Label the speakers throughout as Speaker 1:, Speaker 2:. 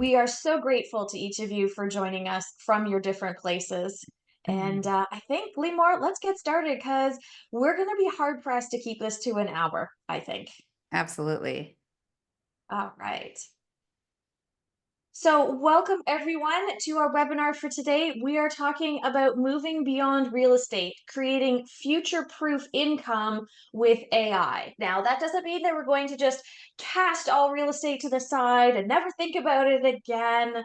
Speaker 1: We are so grateful to each of you for joining us from your different places. And
Speaker 2: Mhm.
Speaker 1: I think, Limor, let's get started because we're going to be hard pressed to keep this to an hour, I think.
Speaker 2: Absolutely.
Speaker 1: All right. So, welcome everyone to our webinar for today. We are talking about moving beyond real estate, creating future proof income with AI. Now, that doesn't mean that we're going to just cast all real estate to the side and never think about it again.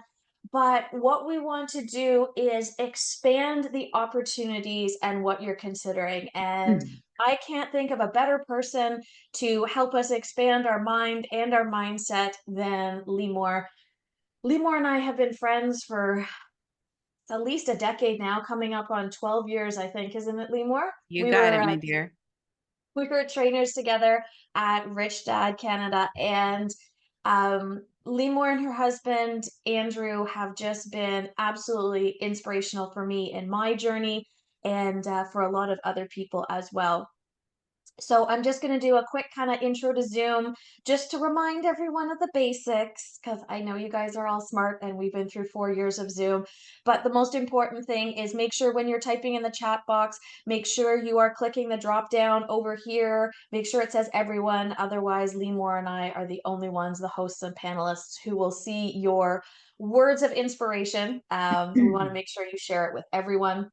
Speaker 1: But what we want to do is expand the opportunities and what you're considering. And
Speaker 2: Mm.
Speaker 1: I can't think of a better person to help us expand our mind and our mindset than Limor. Limor and I have been friends for at least a decade now, coming up on 12 years, I think, isn't it, Limor?
Speaker 2: You
Speaker 1: We
Speaker 2: got
Speaker 1: were
Speaker 2: it,
Speaker 1: uh,
Speaker 2: my dear.
Speaker 1: we were trainers together at Rich Dad Canada, and Limor and her husband Andrew have just been absolutely inspirational for me in my journey, and for a lot of other people as well. So I'm just going to do a quick kind of intro to Zoom just to remind everyone of the basics because I know you guys are all smart and we've been through 4 years of Zoom. But the most important thing is make sure when you're typing in the chat box, make sure you are clicking the drop down over here. Make sure it says everyone. Otherwise, Limor and I are the only ones, the hosts and panelists, who will see your words of inspiration. So we want to make sure you share it with everyone.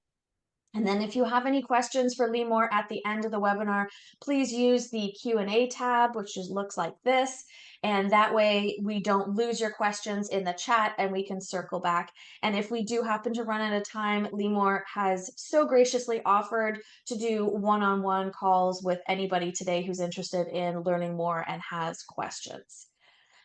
Speaker 1: And then if you have any questions for Limor at the end of the webinar, please use the Q&A tab, which just looks like this. And that way we don't lose your questions in the chat and we can circle back. And if we do happen to run out of time, Limor has so graciously offered to do one-on-one calls with anybody today who's interested in learning more and has questions.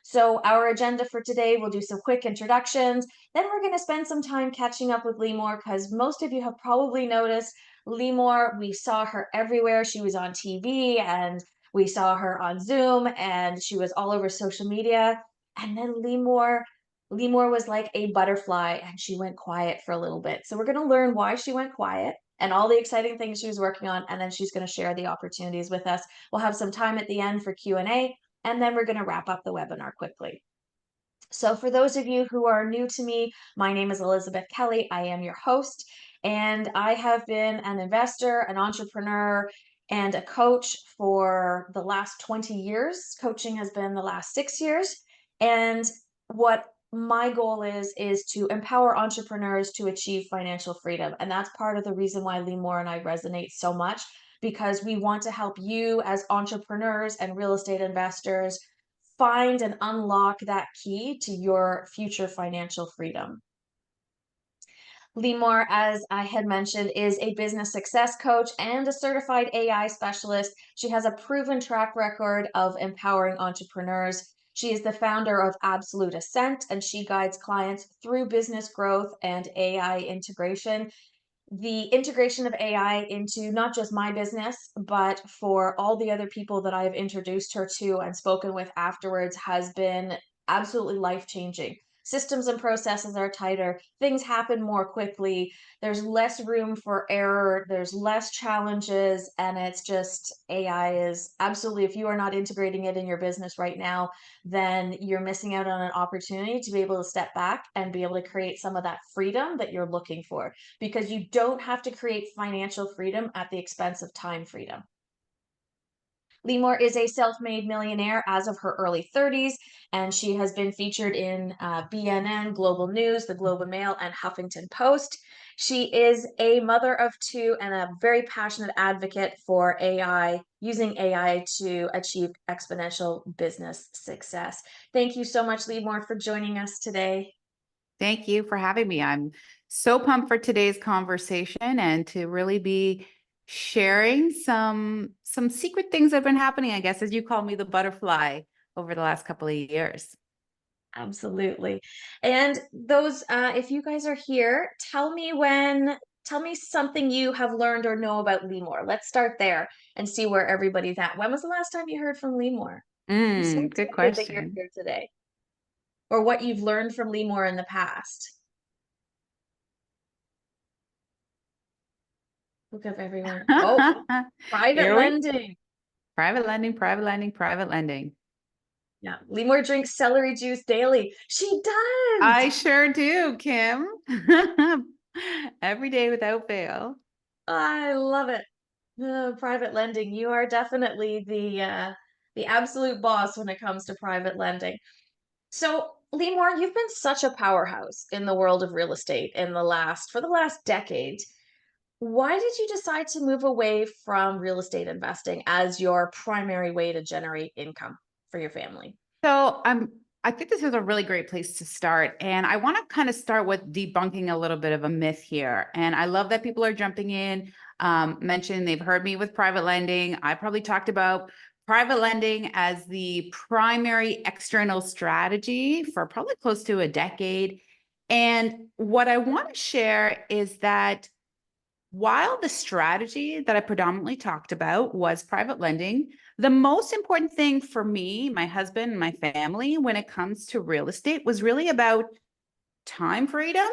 Speaker 1: So our agenda for today, we'll do some quick introductions. Then we're going to spend some time catching up with Limor because most of you have probably noticed Limor, we saw her everywhere. She was on TV and we saw her on Zoom and she was all over social media. And then Limor was like a butterfly and she went quiet for a little bit. So we're going to learn why she went quiet and all the exciting things she was working on, and then she's going to share the opportunities with us. We'll have some time at the end for Q&A, and then we're going to wrap up the webinar quickly. So for those of you who are new to me, my name is Elizabeth Kelly. I am your host, and I have been an investor, an entrepreneur, and a coach for the last 20 years. Coaching has been the last 6 years. And what my goal is to empower entrepreneurs to achieve financial freedom. And that's part of the reason why Limor and I resonate so much, because we want to help you as entrepreneurs and real estate investors find and unlock that key to your future financial freedom. Limor, as I had mentioned, is a business success coach and a certified AI specialist. She has a proven track record of empowering entrepreneurs. She is the founder of Absolute Ascent, and she guides clients through business growth and AI integration. The integration of AI into not just my business, but for all the other people that I've introduced her to and spoken with afterwards has been absolutely life changing. Systems and processes are tighter, things happen more quickly, there's less room for error, there's less challenges, and it's just AI is absolutely, if you are not integrating it in your business right now, then you're missing out on an opportunity to be able to step back and be able to create some of that freedom that you're looking for, because you don't have to create financial freedom at the expense of time freedom. Limor is a self-made millionaire as of her early 30s, and she has been featured in BNN, Global News, the Globe and Mail, and Huffington Post. She is a mother of two and a very passionate advocate for AI, using AI to achieve exponential business success. Thank you so much, Limor, for joining us today.
Speaker 2: Thank you for having me. I'm so pumped for today's conversation and to really be sharing some secret things that have been happening, I guess, as you call me, the butterfly over the last couple of years.
Speaker 1: Absolutely. And those, if you guys are here, tell me something you have learned or know about Limor. Let's start there and see where everybody's at. When was the last time you heard from Limor? I'm so
Speaker 2: Good
Speaker 1: excited that you're
Speaker 2: question.
Speaker 1: here today. Or what you've learned from Limor in the past. Look up everyone. Oh, private
Speaker 2: Here we
Speaker 1: lending.
Speaker 2: private lending, private lending, private lending.
Speaker 1: Yeah. Limor drinks celery juice daily. She does.
Speaker 2: I sure do, Kim. Every day without fail.
Speaker 1: I love it. Private lending. You are definitely the absolute boss when it comes to private lending. So, Limor, you've been such a powerhouse in the world of real estate for the last decade. Why did you decide to move away from real estate investing as your primary way to generate income for your family?
Speaker 2: So I think this is a really great place to start. And I want to kind of start with debunking a little bit of a myth here. And I love that people are jumping in, mentioning they've heard me with private lending. I probably talked about private lending as the primary external strategy for probably close to a decade. And what I want to share is that while the strategy that I predominantly talked about was private lending, the most important thing for me, my husband, and my family when it comes to real estate was really about time freedom,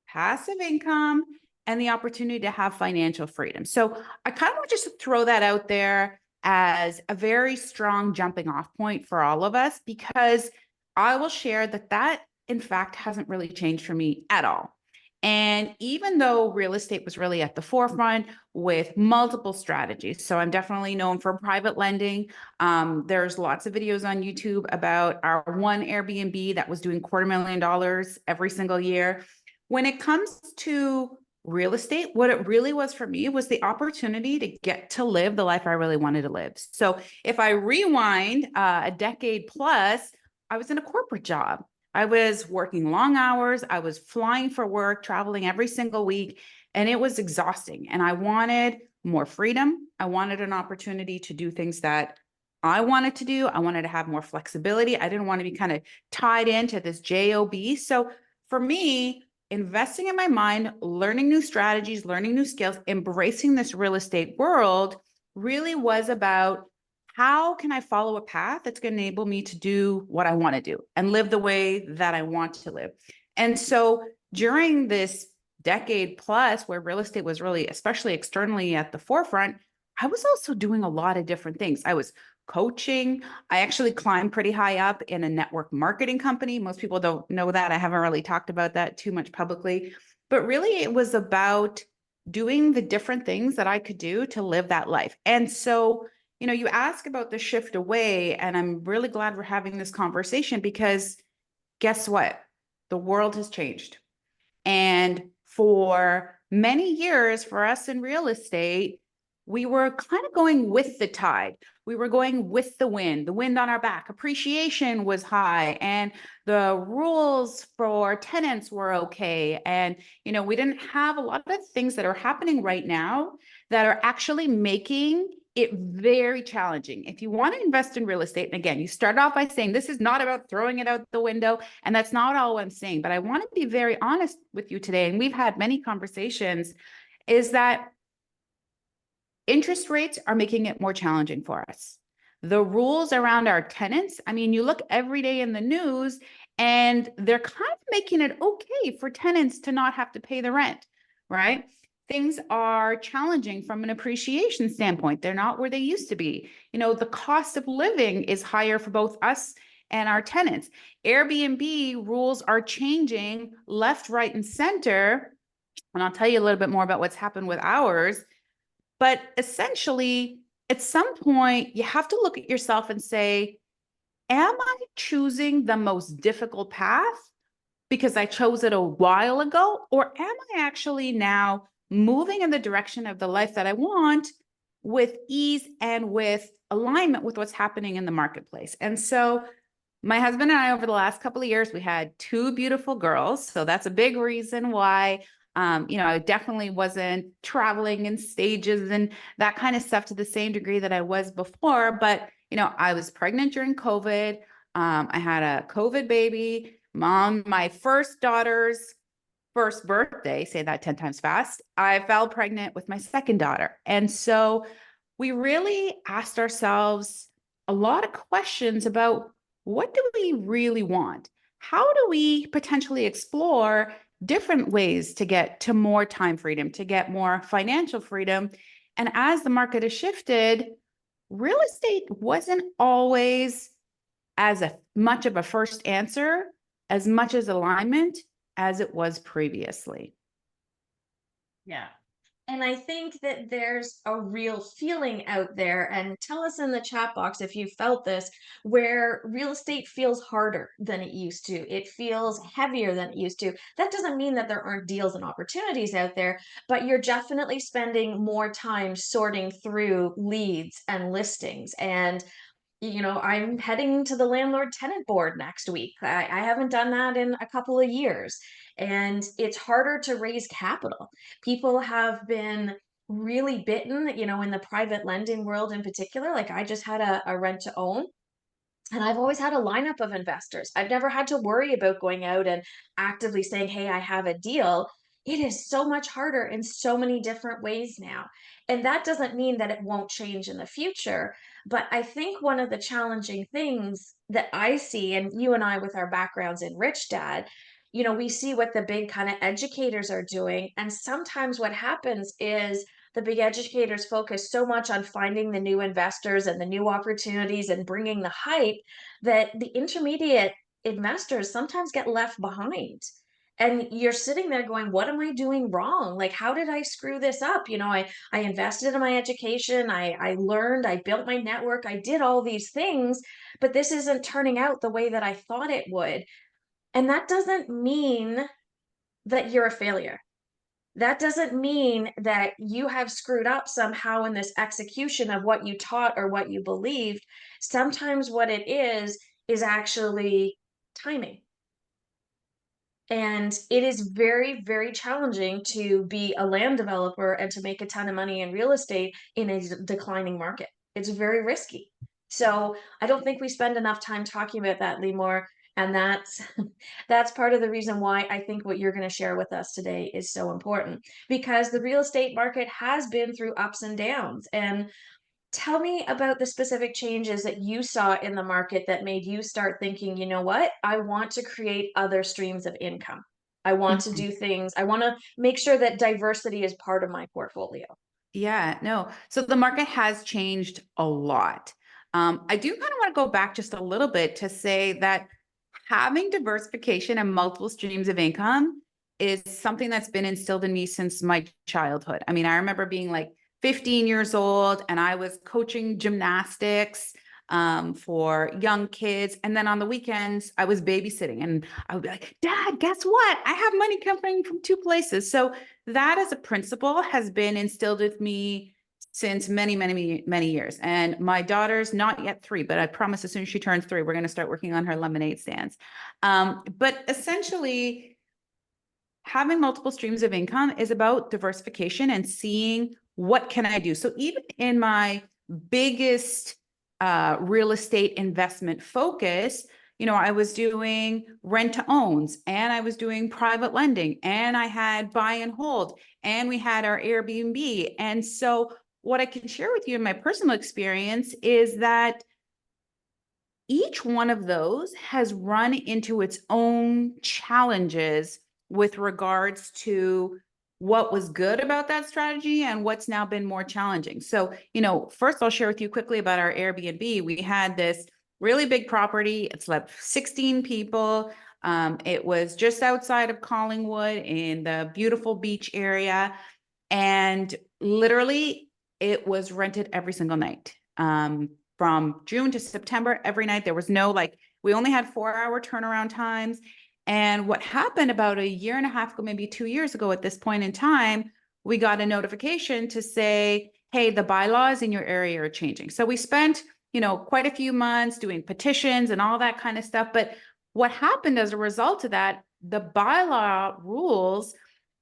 Speaker 2: passive income, and the opportunity to have financial freedom. So I kind of want to just throw that out there as a very strong jumping off point for all of us, because I will share that in fact hasn't really changed for me at all. And even though real estate was really at the forefront with multiple strategies, so I'm definitely known for private lending. There's lots of videos on YouTube about our one Airbnb that was doing $250,000 every single year. When it comes to real estate, what it really was for me was the opportunity to get to live the life I really wanted to live. So if I rewind a decade plus, I was in a corporate job. I was working long hours. I was flying for work, traveling every single week, and it was exhausting. And I wanted more freedom. I wanted an opportunity to do things that I wanted to do. I wanted to have more flexibility. I didn't want to be kind of tied into this job. So for me, investing in my mind, learning new strategies, learning new skills, embracing this real estate world really was about how can I follow a path that's going to enable me to do what I want to do and live the way that I want to live. And so during this decade plus where real estate was really, especially externally at the forefront, I was also doing a lot of different things. I was coaching. I actually climbed pretty high up in a network marketing company. Most people don't know that. I haven't really talked about that too much publicly, but really it was about doing the different things that I could do to live that life. And so, you ask about the shift away, and I'm really glad we're having this conversation because guess what? The world has changed. And for many years, for us in real estate, we were kind of going with the tide. We were going with the wind on our back. Appreciation was high, and the rules for tenants were okay. And, we didn't have a lot of things that are happening right now that are actually making it very challenging. If you want to invest in real estate, and again, you start off by saying this is not about throwing it out the window, and that's not all I'm saying, but I want to be very honest with you today, and we've had many conversations, is that interest rates are making it more challenging for us. The rules around our tenants, I mean, you look every day in the news and they're kind of making it okay for tenants to not have to pay the rent, right? Things are challenging from an appreciation standpoint. They're not where they used to be. The cost of living is higher for both us and our tenants. Airbnb rules are changing left, right, and center. And I'll tell you a little bit more about what's happened with ours. But essentially, at some point, you have to look at yourself and say, am I choosing the most difficult path because I chose it a while ago? Or am I actually now moving in the direction of the life that I want with ease and with alignment with what's happening in the marketplace? And so my husband and I, over the last couple of years, we had two beautiful girls. So that's a big reason why, I definitely wasn't traveling in stages and that kind of stuff to the same degree that I was before. But, I was pregnant during COVID. I had a COVID baby. My first daughter's first birthday, say that 10 times fast, I fell pregnant with my second daughter. And so we really asked ourselves a lot of questions about what do we really want? How do we potentially explore different ways to get to more time freedom, to get more financial freedom? And as the market has shifted, real estate wasn't always as much of a first answer, as much as alignment as it was previously.
Speaker 1: Yeah. And I think that there's a real feeling out there, and tell us in the chat box if you felt this, where real estate feels harder than it used to. It feels heavier than it used to. That doesn't mean that there aren't deals and opportunities out there, but you're definitely spending more time sorting through leads and listings. And I'm heading to the landlord tenant board next week. I haven't done that in a couple of years, and it's harder to raise capital. People have been really bitten, in the private lending world in particular. Like, I just had a rent to own, and I've always had a lineup of investors. I've never had to worry about going out and actively saying, hey, I have a deal. It is so much harder in so many different ways now. And that doesn't mean that it won't change in the future. But I think one of the challenging things that I see, and you and I with our backgrounds in Rich Dad, we see what the big kind of educators are doing. And sometimes what happens is the big educators focus so much on finding the new investors and the new opportunities and bringing the hype that the intermediate investors sometimes get left behind. And you're sitting there going, what am I doing wrong? Like, how did I screw this up? I invested in my education. I learned, I built my network. I did all these things, but this isn't turning out the way that I thought it would. And that doesn't mean that you're a failure. That doesn't mean that you have screwed up somehow in this execution of what you taught or what you believed. Sometimes what it is actually timing. And it is very, very challenging to be a land developer and to make a ton of money in real estate in a declining market. It's very risky. So I don't think we spend enough time talking about that, Limor. And that's that's part of the reason why I think what you're going to share with us today is so important, because the real estate market has been through ups and downs. And tell me about the specific changes that you saw in the market that made you start thinking, you know what? I want to create other streams of income. I want to
Speaker 2: Mhm.
Speaker 1: do things. I want to make sure that diversity is part of my portfolio.
Speaker 2: Yeah, no. So the market has changed a lot. I do kind of want to go back just a little bit to say that having diversification and multiple streams of income is something that's been instilled in me since my childhood. I mean, I remember being like 15 years old and I was coaching gymnastics for young kids. And then on the weekends, I was babysitting and I would be like, Dad, guess what? I have money coming from two places. So that as a principle has been instilled with me since many, many, many years. And my daughter's not yet 3, but I promise as soon as she turns 3, we're going to start working on her lemonade stands. But essentially, having multiple streams of income is about diversification and seeing what can I do. So even in my biggest real estate investment focus, I was doing rent to owns and I was doing private lending and I had buy and hold and we had our Airbnb. And so what I can share with you in my personal experience is that each one of those has run into its own challenges with regards to what was good about that strategy and what's now been more challenging. So, first I'll share with you quickly about our Airbnb. We had this really big property. It slept 16 people. It was just outside of Collingwood in the beautiful beach area. And literally it was rented every single night. From June to September, every night. There was no we only had 4-hour turnaround times. And what happened about a year and a half ago, maybe 2 years ago at this point in time, we got a notification to say, hey, the bylaws in your area are changing. So we spent, quite a few months doing petitions and all that kind of stuff. But what happened as a result of that, the bylaw rules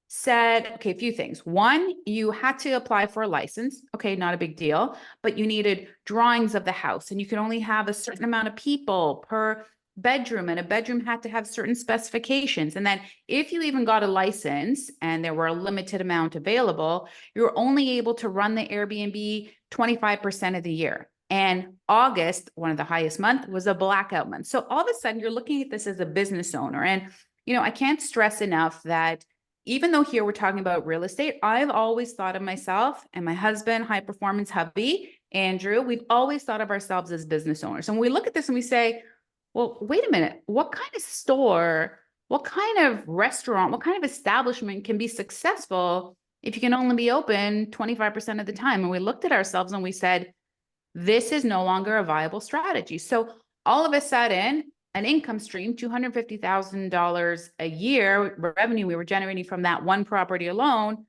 Speaker 2: said, okay, a few things. One, you had to apply for a license. Okay, not a big deal, but you needed drawings of the house and you could only have a certain amount of people per bedroom and a bedroom had to have certain specifications. And then if you even got a license and there were a limited amount available, you were only able to run the Airbnb 25% of the year. And August, one of the highest months, was a blackout month. So all of a sudden you're looking at this as a business owner. And, I can't stress enough that even though here we're talking about real estate, I've always thought of myself and my husband, high performance hubby, Andrew, we've always thought of ourselves as business owners. And we look at this and we say, well, wait a minute. What kind of store, what kind of restaurant, what kind of establishment can be successful if you can only be open 25% of the time? And we looked at ourselves and we said, this is no longer a viable strategy. So all of a sudden, an income stream, $250,000 a year revenue we were generating from that one property alone,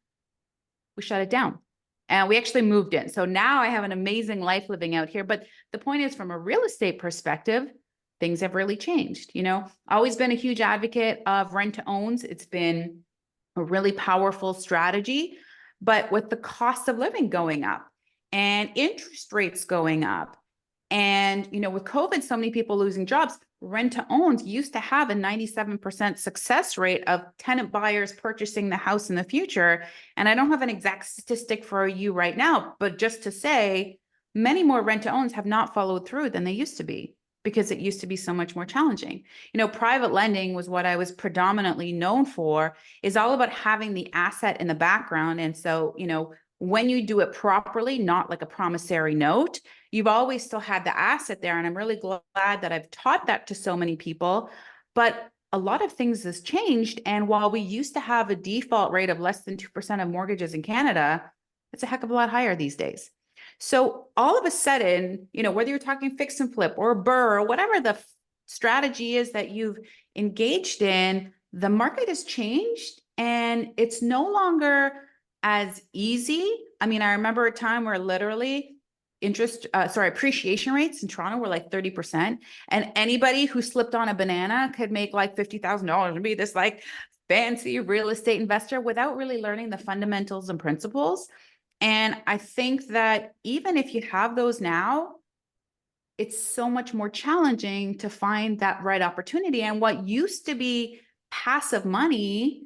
Speaker 2: we shut it down. And we actually moved in. So now I have an amazing life living out here. But the point is, from a real estate perspective, things have really changed. Always been a huge advocate of rent to owns. It's been a really powerful strategy. But with the cost of living going up and interest rates going up, and with COVID, so many people losing jobs, rent to owns used to have a 97% success rate of tenant buyers purchasing the house in the future. And I don't have an exact statistic for you right now, but just to say, many more rent to owns have not followed through than they used to be, because it used to be so much more challenging. Private lending was what I was predominantly known for, is all about having the asset in the background. And so, when you do it properly, not like a promissory note, you've always still had the asset there. And I'm really glad that I've taught that to so many people. But a lot of things has changed. And while we used to have a default rate of less than 2% of mortgages in Canada, it's a heck of a lot higher these days. So all of a sudden, whether you're talking fix and flip or BRRRR or whatever the strategy is that you've engaged in, the market has changed and it's no longer as easy. I mean, I remember a time where literally appreciation rates in Toronto were like 30%. And anybody who slipped on a banana could make like $50,000 and be this like fancy real estate investor without really learning the fundamentals and principles. And I think that even if you have those now, it's so much more challenging to find that right opportunity. And what used to be passive money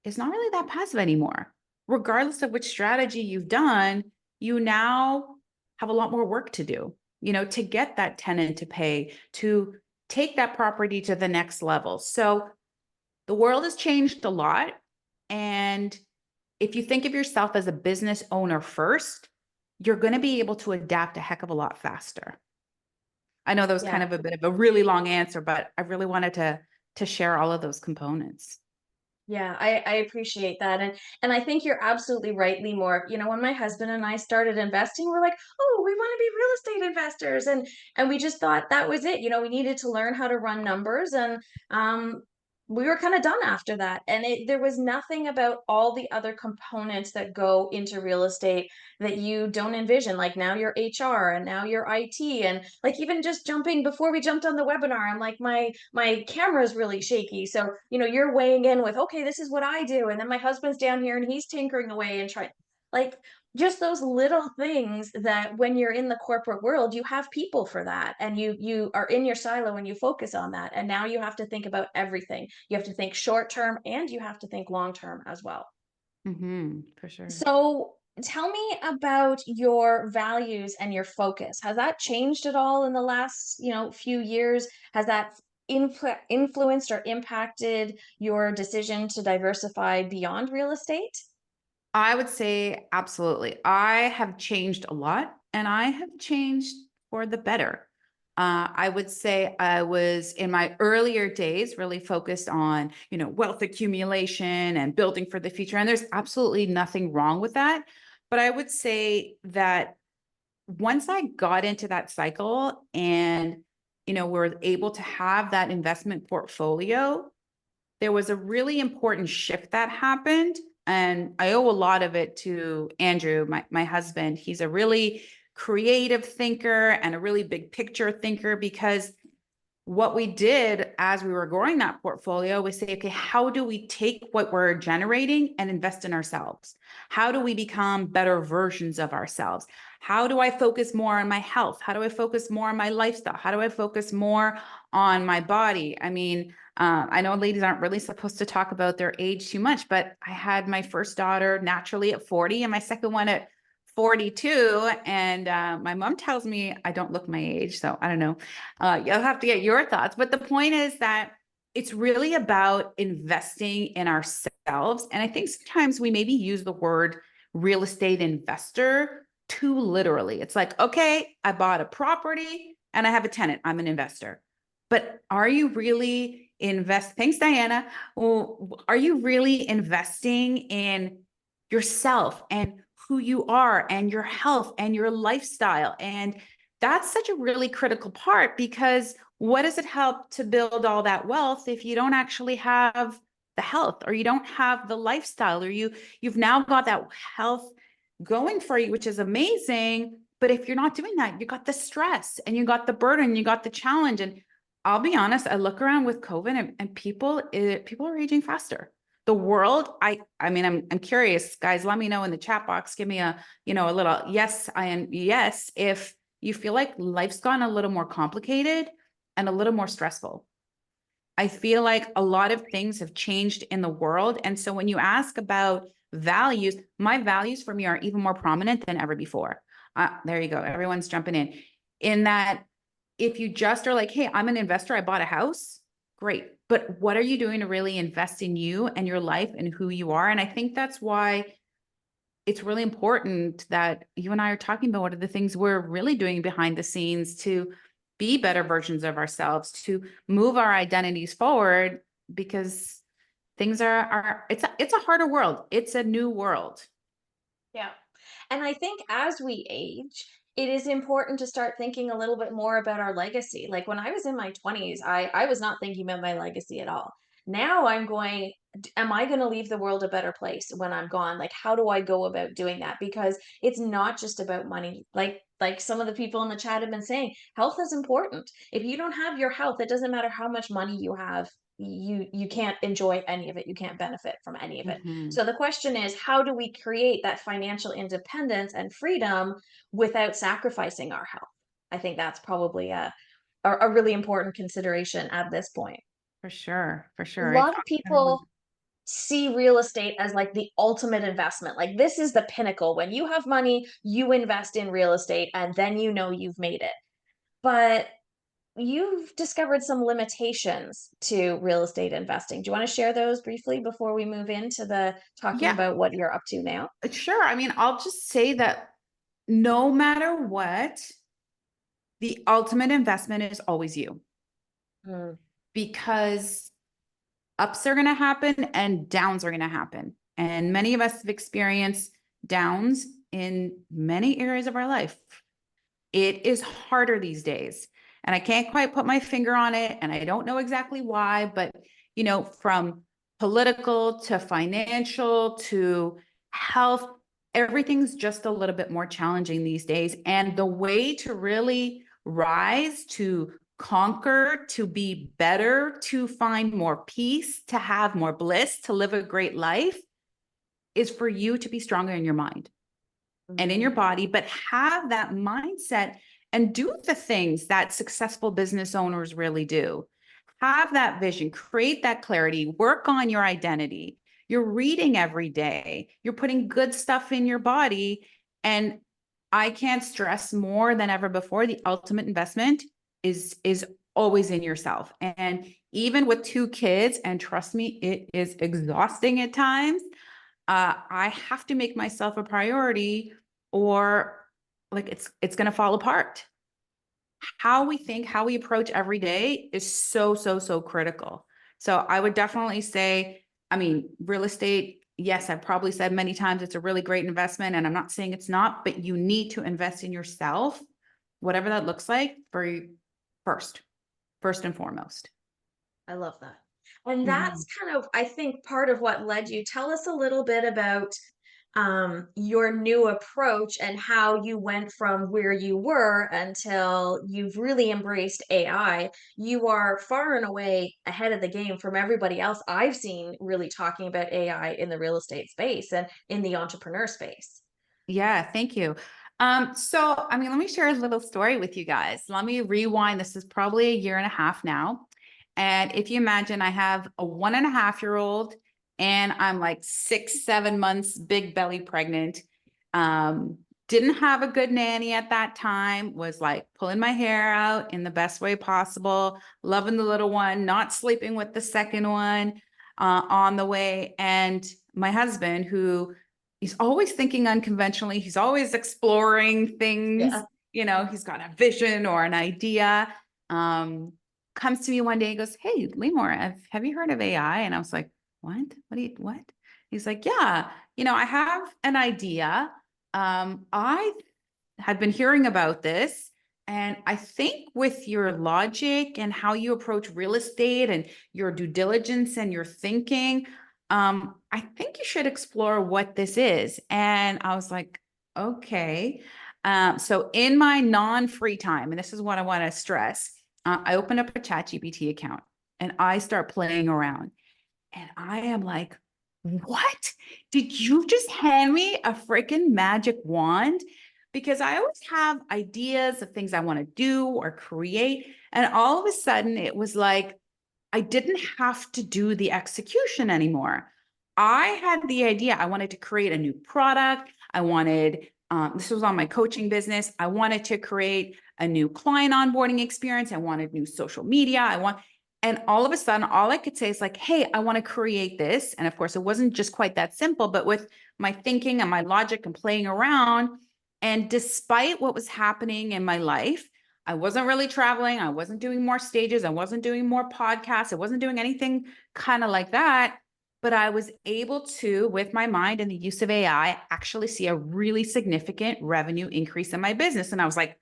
Speaker 2: is not really that passive anymore. Regardless of which strategy you've done, you now have a lot more work to do, to get that tenant to pay, to take that property to the next level. So the world has changed a lot. And if you think of yourself as a business owner first, you're going to be able to adapt a heck of a lot faster. I know that was kind
Speaker 1: Yeah.
Speaker 2: of a bit of a really long answer, but I really wanted to share all of those components.
Speaker 1: Yeah, I appreciate that. And I think you're absolutely right, Limor. When my husband and I started investing, we're like, oh, we want to be real estate investors. And we just thought that was it. We needed to learn how to run numbers and we were kind of done after that. And there was nothing about all the other components that go into real estate that you don't envision. Like now you're HR and now you're IT. And like even just jumping before we jumped on the webinar, I'm like, my camera's really shaky. So, you're weighing in with, okay, this is what I do. And then my husband's down here and he's tinkering away and trying like just those little things that when you're in the corporate world, you have people for that and you are in your silo and you focus on that. And now you have to think about everything. You have to think short term and you have to think long term as well.
Speaker 2: For sure.
Speaker 1: So tell me about your values and your focus. Has that changed at all in the last, few years? Has that influenced or impacted your decision to diversify beyond real estate?
Speaker 2: I would say absolutely. I have changed a lot and I have changed for the better. I would say I was in my earlier days really focused on, wealth accumulation and building for the future. And there's absolutely nothing wrong with that. But I would say that once I got into that cycle and, were able to have that investment portfolio, there was a really important shift that happened. And I owe a lot of it to Andrew, my husband. He's a really creative thinker and a really big picture thinker, because what we did as we were growing that portfolio was say, okay, how do we take what we're generating and invest in ourselves? How do we become better versions of ourselves? How do I focus more on my health? How do I focus more on my lifestyle? How do I focus more on my body? I mean, I know ladies aren't really supposed to talk about their age too much, but I had my first daughter naturally at 40 and my second one at 42. And my mom tells me I don't look my age. So I don't know. You'll have to get your thoughts. But the point is that it's really about investing in ourselves. And I think sometimes we maybe use the word real estate investor too literally. It's like, okay, I bought a property and I have a tenant. I'm an investor. but are you really thanks, Diana. Well, are you really investing in yourself and who you are and your health and your lifestyle? And that's such a really critical part, because what does it help to build all that wealth if you don't actually have the health, or you don't have the lifestyle, or you've now got that health going for you, which is amazing. But if you're not doing that, you got the stress and you got the burden, you got the challenge. And I'll be honest, I look around with COVID, and people are aging faster. The world, I mean, I'm curious, guys, let me know in the chat box. Give me a little yes, yes, if you feel like life's gotten a little more complicated and a little more stressful. I feel like a lot of things have changed in the world. And so when you ask about values, my values for me are even more prominent than ever before. There you go. Everyone's jumping in that if you just are like, hey, I'm an investor, I bought a house, great. But what are you doing to really invest in you and your life and who you are? And I think that's why it's really important that you and I are talking about what are the things we're really doing behind the scenes to be better versions of ourselves, to move our identities forward, because things are it's a harder world. It's a new world.
Speaker 1: Yeah. And I think as we age, it is important to start thinking a little bit more about our legacy. Like when I was in my 20s, I was not thinking about my legacy at all. Now I'm going, am I going to leave the world a better place when I'm gone? Like how do I go about doing that? Because it's not just about money. Like some of the people in the chat have been saying, health is important. If you don't have your health, it doesn't matter how much money you have. You can't enjoy any of it. You can't benefit from any of it.
Speaker 2: Mhm.
Speaker 1: So the question is, how do we create that financial independence and freedom without sacrificing our health? I think that's probably a really important consideration at this point.
Speaker 2: For sure, for
Speaker 1: A
Speaker 2: sure. It's
Speaker 1: lot of
Speaker 2: everyone.
Speaker 1: people see real estate as like the ultimate investment. Like this is the pinnacle. When you have money, you invest in real estate and then you know you've made it. But you've discovered some limitations to real estate investing. Do you want to share those briefly before we move into the talking
Speaker 2: Yeah,
Speaker 1: about what you're up to now?
Speaker 2: sure. I mean, I'll just say that no matter what, the ultimate investment is always you,
Speaker 1: Mm,
Speaker 2: because ups are going to happen and downs are going to happen. And many of us have experienced downs in many areas of our life. It is harder these days. And I can't quite put my finger on it. And I don't know exactly why, but from political to financial to health, everything's just a little bit more challenging these days. And the way to really rise, to conquer, to be better, to find more peace, to have more bliss, to live a great life is for you to be stronger in your mind and in your
Speaker 1: mm.
Speaker 2: body, but have that mindset and do the things that successful business owners really do. Have that vision, create that clarity, work on your identity. You're reading every day, you're putting good stuff in your body. And I can't stress more than ever before, the ultimate investment is always in yourself. And even with 2 kids, and trust me, it is exhausting at times. I have to make myself a priority, or like it's going to fall apart. How we think, how we approach every day is so, so, so critical. So I would definitely say, I mean, real estate, yes, I've probably said many times it's a really great investment, and I'm not saying it's not, but you need to invest in yourself, whatever that looks like, for you first and foremost.
Speaker 1: I love that. And
Speaker 2: Mhm.
Speaker 1: that's kind of, I think, part of what led you. Tell us a little bit about your new approach and how you went from where you were until you've really embraced AI. You are far and away ahead of the game from everybody else I've seen really talking about AI in the real estate space and in the entrepreneur space.
Speaker 2: Yeah, thank you. So I mean, let me share a little story with you guys. Let me rewind. This is probably a year and a half now. And if you imagine, I have a 1.5-year-old and I'm like 6, 7 months big belly pregnant. Um, didn't have a good nanny at that time, was like pulling my hair out in the best way possible, loving the little one, not sleeping with the second one on the way. And my husband, who he's always thinking unconventionally. He's always exploring things.
Speaker 1: Yeah.
Speaker 2: He's got a vision or an idea. comes to me one day and goes, "Hey, Limor, have you heard of AI?" And I was like, what? He's like, "Yeah, I have an idea. I had been hearing about this. And I think with your logic and how you approach real estate and your due diligence and your thinking, I think you should explore what this is." And I was like, okay. So in my non-free time, and this is what I want to stress, I opened up a ChatGPT account and I start playing around. And I am like, what? Did you just hand me a freaking magic wand? Because I always have ideas of things I want to do or create. And all of a sudden, it was like, I didn't have to do the execution anymore. I had the idea. I wanted to create a new product. I wanted, this was on my coaching business. I wanted to create a new client onboarding experience. I wanted new social media. And all of a sudden, all I could say is like, hey, I want to create this. And of course, it wasn't just quite that simple, but with my thinking and my logic and playing around. And despite what was happening in my life, I wasn't really traveling. I wasn't doing more stages. I wasn't doing more podcasts. I wasn't doing anything kind of like that. But I was able to, with my mind and the use of AI, actually see a really significant revenue increase in my business. And I was like,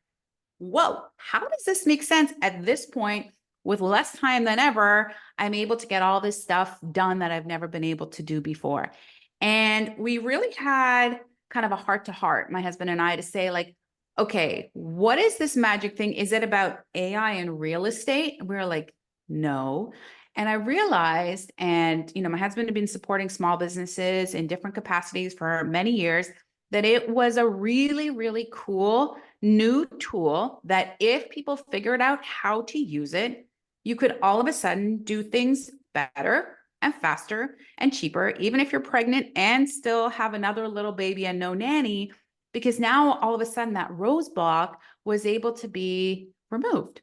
Speaker 2: whoa, how does this make sense at this point? With less time than ever, I'm able to get all this stuff done that I've never been able to do before. And we really had kind of a heart to heart, my husband and I, to say, like, okay, what is this magic thing? Is it about AI and real estate? And we were like, no. And I realized, and my husband had been supporting small businesses in different capacities for many years, that it was a really, really cool new tool that if people figured out how to use it, you could all of a sudden do things better and faster and cheaper, even if you're pregnant and still have another little baby and no nanny, because now all of a sudden that roadblock was able to be removed.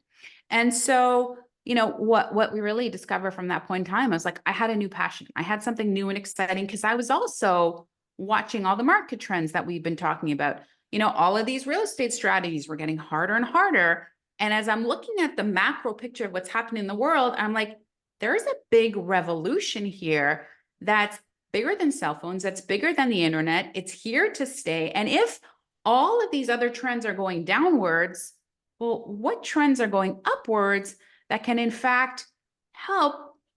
Speaker 2: And so, what we really discovered from that point in time, I was like, I had a new passion. I had something new and exciting because I was also watching all the market trends that we've been talking about. All of these real estate strategies were getting harder and harder. And as I'm looking at the macro picture of what's happening in the world, I'm like, there's a big revolution here that's bigger than cell phones, that's bigger than the internet. It's here to stay. And if all of these other trends are going downwards, well, what trends are going upwards that can, in fact, help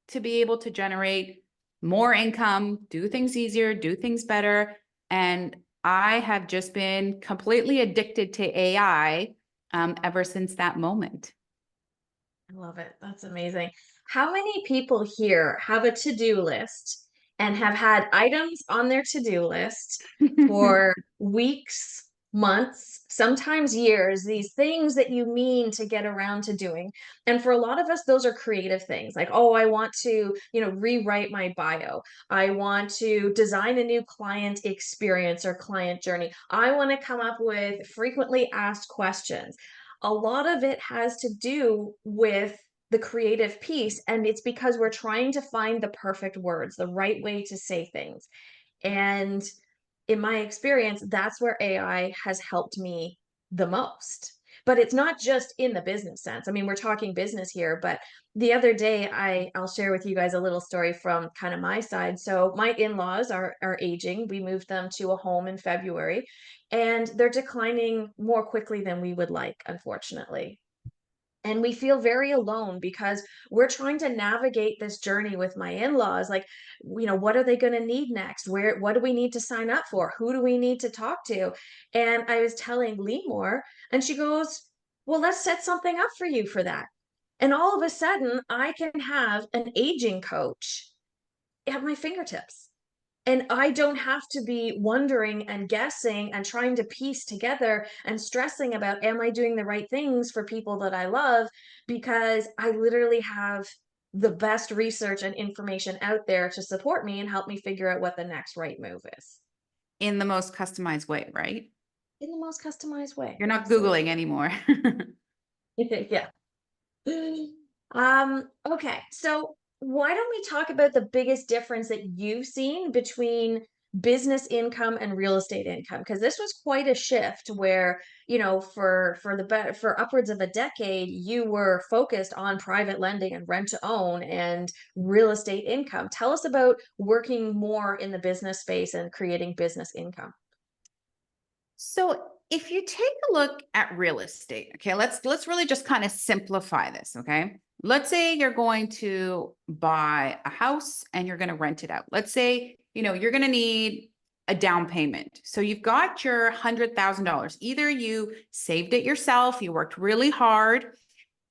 Speaker 2: to be able to generate more income, do things easier, do things better? And I have just been completely addicted to AI ever since that moment.
Speaker 1: I love it. That's amazing. How many people here have a to-do list and have had items on their to-do list for weeks, months, sometimes years, these things that you mean to get around to doing? And for a lot of us, those are creative things like, oh, I want to, rewrite my bio. I want to design a new client experience or client journey. I want to come up with frequently asked questions. A lot of it has to do with the creative piece, and it's because we're trying to find the perfect words, the right way to say things. And in my experience, that's where AI has helped me the most. But it's not just in the business sense. I mean, we're talking business here, but the other day I'll share with you guys a little story from kind of my side. So my in-laws are aging. We moved them to a home in February, and they're declining more quickly than we would like, unfortunately. And we feel very alone because we're trying to navigate this journey with my in-laws. Like, what are they going to need next? What do we need to sign up for? Who do we need to talk to? And I was telling Limor, and she goes, well, let's set something up for you for that. And all of a sudden, I can have an aging coach at my fingertips. And I don't have to be wondering and guessing and trying to piece together and stressing about, am I doing the right things for people that I love? Because I literally have the best research and information out there to support me and help me figure out what the next right move is
Speaker 2: In the most customized way, right?
Speaker 1: in the most customized way.
Speaker 2: You're not Googling
Speaker 1: Absolutely.
Speaker 2: anymore.
Speaker 1: Yeah. Okay. So why don't we talk about the biggest difference that you've seen between business income and real estate income, because this was quite a shift where, for upwards of a decade, you were focused on private lending and rent to own and real estate income. Tell us about working more in the business space and creating business income.
Speaker 2: So if you take a look at real estate, okay, let's really just kind of simplify this, okay? Let's say you're going to buy a house and you're going to rent it out. Let's say, you're going to need a down payment. So you've got your $100,000. Either you saved it yourself, you worked really hard,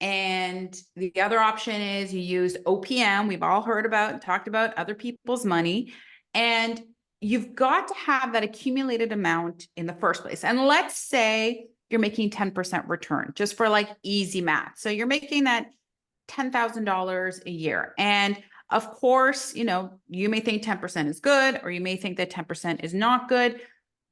Speaker 2: and the other option is you use OPM. We've all heard about and talked about other people's money. And you've got to have that accumulated amount in the first place. And let's say you're making 10% return, just for like easy math. So you're making that $10,000 a year. And of course, you may think 10% is good, or you may think that 10% is not good.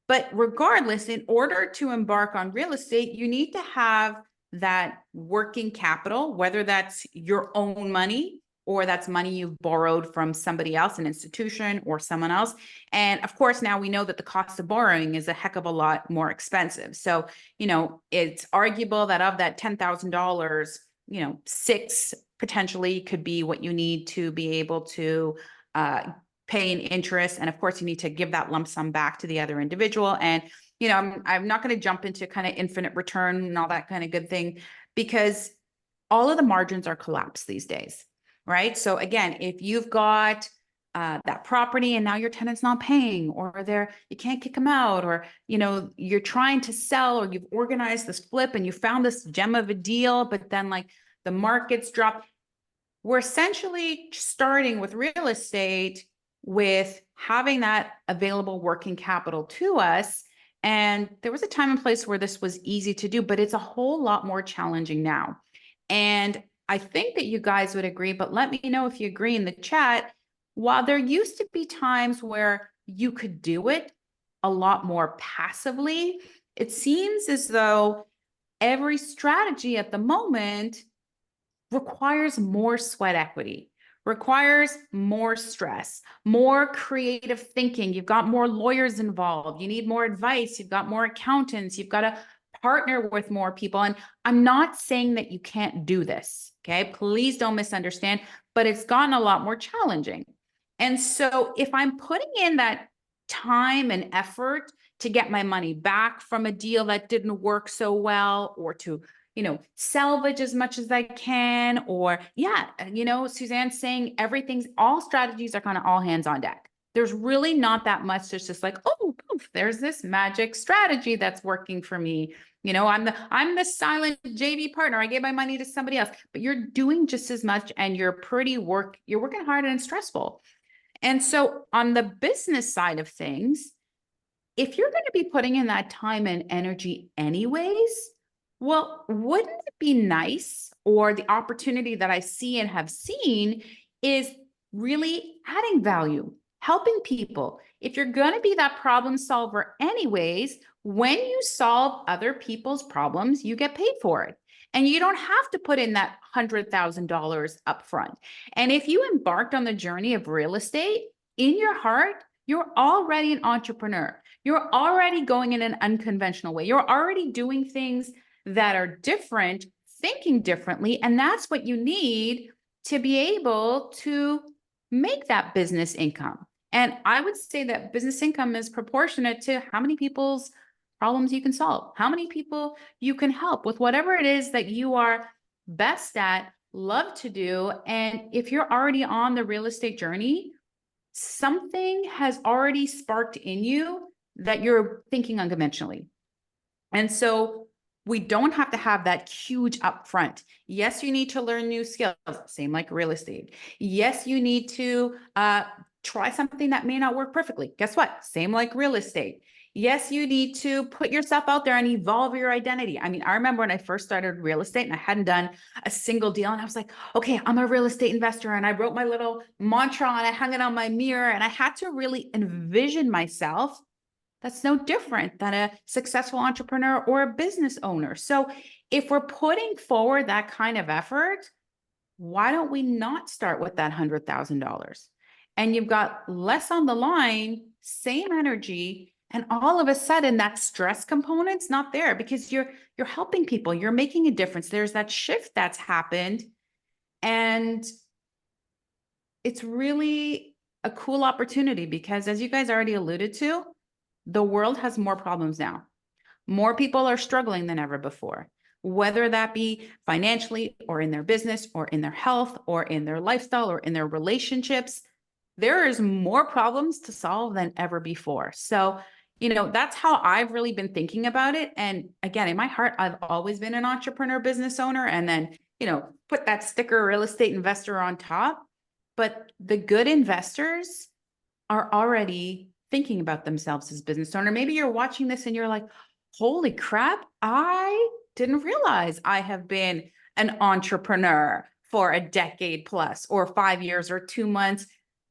Speaker 2: But regardless, in order to embark on real estate, you need to have that working capital, whether that's your own money or that's money you've borrowed from somebody else, an institution or someone else. And of course, now we know that the cost of borrowing is a heck of a lot more expensive. So, it's arguable that of that $10,000, six potentially could be what you need to be able to pay in interest. And of course, you need to give that lump sum back to the other individual. And, I'm not going to jump into kind of infinite return and all that kind of good thing, because all of the margins are collapsed these days, right? So again, if you've got that property and now your tenant's not paying, or you can't kick them out, or, you're trying to sell, or you've organized this flip and you found this gem of a deal, but then like the markets drop. We're essentially starting with real estate with having that available working capital to us. And there was a time and place where this was easy to do, but it's a whole lot more challenging now. And I think that you guys would agree, but let me know if you agree in the chat. While there used to be times where you could do it a lot more passively, it seems as though every strategy at the moment requires more sweat equity, requires more stress, more creative thinking. You've got more lawyers involved. You need more advice. You've got more accountants. You've got to partner with more people. And I'm not saying that you can't do this, okay? Please don't misunderstand, but it's gotten a lot more challenging. And so if I'm putting in that time and effort to get my money back from a deal that didn't work so well, or to salvage as much as I can, or Suzanne's saying all strategies are kind of all hands on deck. There's really not that much. There's just like, oh, poof, there's this magic strategy that's working for me. I'm the silent JV partner. I gave my money to somebody else, but you're doing just as much, and you're working hard and stressful. And so on the business side of things, if you're going to be putting in that time and energy anyways, well, wouldn't it be nice, or the opportunity that I see and have seen is really adding value, helping people. If you're going to be that problem solver anyways, when you solve other people's problems, you get paid for it. And you don't have to put in that $100,000 upfront. And if you embarked on the journey of real estate, in your heart, you're already an entrepreneur. You're already going in an unconventional way. You're already doing things that are different, thinking differently. And that's what you need to be able to make that business income. And I would say that business income is proportionate to how many people's problems you can solve, how many people you can help with whatever it is that you are best at, love to do. And if you're already on the real estate journey, something has already sparked in you that you're thinking unconventionally. And so we don't have to have that huge upfront. Yes, you need to learn new skills, same like real estate. Yes, you need to try something that may not work perfectly. Guess what? Same like real estate. Yes, you need to put yourself out there and evolve your identity. I mean, I remember when I first started real estate and I hadn't done a single deal, and I was like, okay, I'm a real estate investor. And I wrote my little mantra and I hung it on my mirror, and I had to really envision myself. That's no different than a successful entrepreneur or a business owner. So if we're putting forward that kind of effort, why don't we not start with that $100,000? And you've got less on the line same energy. And all of a sudden that stress component's not there because you're helping people, you're making a difference. There's that shift that's happened. And it's really a cool opportunity because, as you guys already alluded to, the world has more problems now. More people are struggling than ever before, whether that be financially or in their business or in their health or in their lifestyle or in their relationships. There is more problems to solve than ever before. So, that's how I've really been thinking about it. And again, in my heart, I've always been an entrepreneur, business owner, and then, put that sticker real estate investor on top. But the good investors are already thinking about themselves as business owner. Maybe you're watching this and you're like, holy crap, I didn't realize I have been an entrepreneur for a decade plus, or 5 years, or 2 months.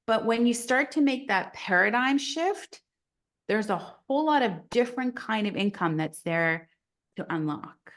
Speaker 2: But when you start to make that paradigm shift, there's a whole lot of different kind of income that's there to unlock.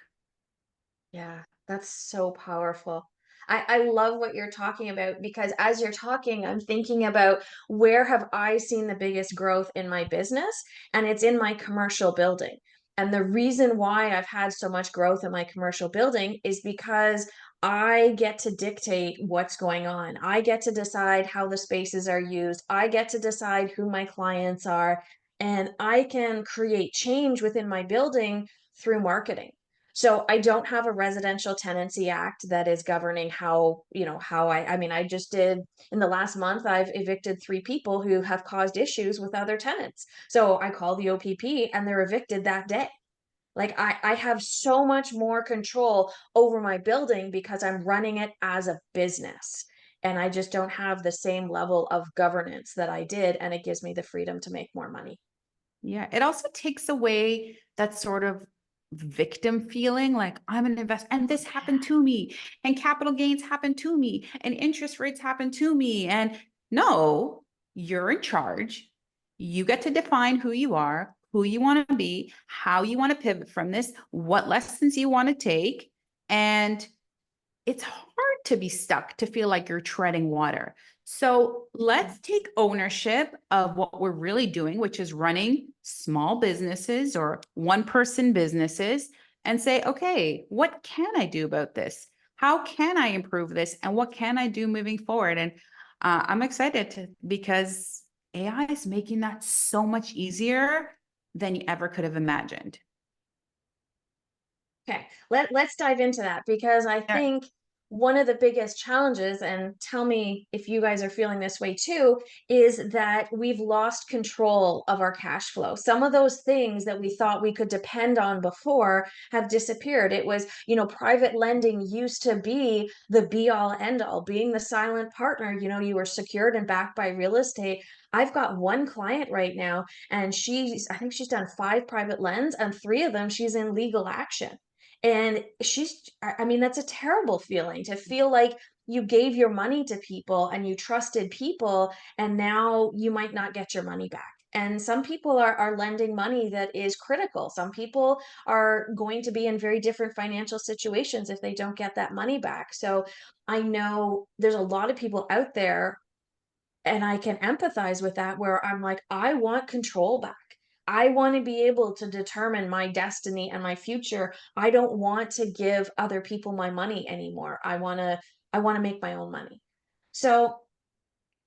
Speaker 1: Yeah, that's so powerful. I love what you're talking about because as you're talking, I'm thinking about where have I seen the biggest growth in my business, and it's in my commercial building. And the reason why I've had so much growth in my commercial building is because I get to dictate what's going on. I get to decide how the spaces are used. I get to decide who my clients are, and I can create change within my building through marketing. So I don't have a residential tenancy act that is governing how I mean, I just did in the last month, I've evicted 3 people who have caused issues with other tenants. So I call the OPP and they're evicted that day. Like I have so much more control over my building because I'm running it as a business. And I just don't have the same level of governance that I did. And it gives me the freedom to make more money.
Speaker 2: Yeah, it also takes away that sort of victim feeling like I'm an investor and this happened to me and capital gains happened to me and interest rates happened to me. And no, you're in charge. You get to define who you are, who you want to be, how you want to pivot from this, what lessons you want to take. And it's hard to be stuck, to feel like you're treading water. So let's take ownership of what we're really doing, which is running small businesses or one-person businesses, and say, okay, what can I do about this? How can I improve this? And what can I do moving forward? And I'm excited because AI is making that so much easier than you ever could have imagined.
Speaker 1: Okay, let's dive into that because I
Speaker 2: All right.
Speaker 1: think one of the biggest challenges, and tell me if you guys are feeling this way too, is that we've lost control of our cash flow. Some of those things that we thought we could depend on before have disappeared. It was, private lending used to be the be all end all, being the silent partner. You were secured and backed by real estate. I've got one client right now, and I think she's done 5 private lends, and 3 of them she's in legal action. And I mean, that's a terrible feeling to feel like you gave your money to people and you trusted people, and now you might not get your money back. And some people are lending money that is critical. Some people are going to be in very different financial situations if they don't get that money back. So I know there's a lot of people out there, and I can empathize with that, where I'm like, I want control back. I want to be able to determine my destiny and my future. I don't want to give other people my money anymore. I want to make my own money. So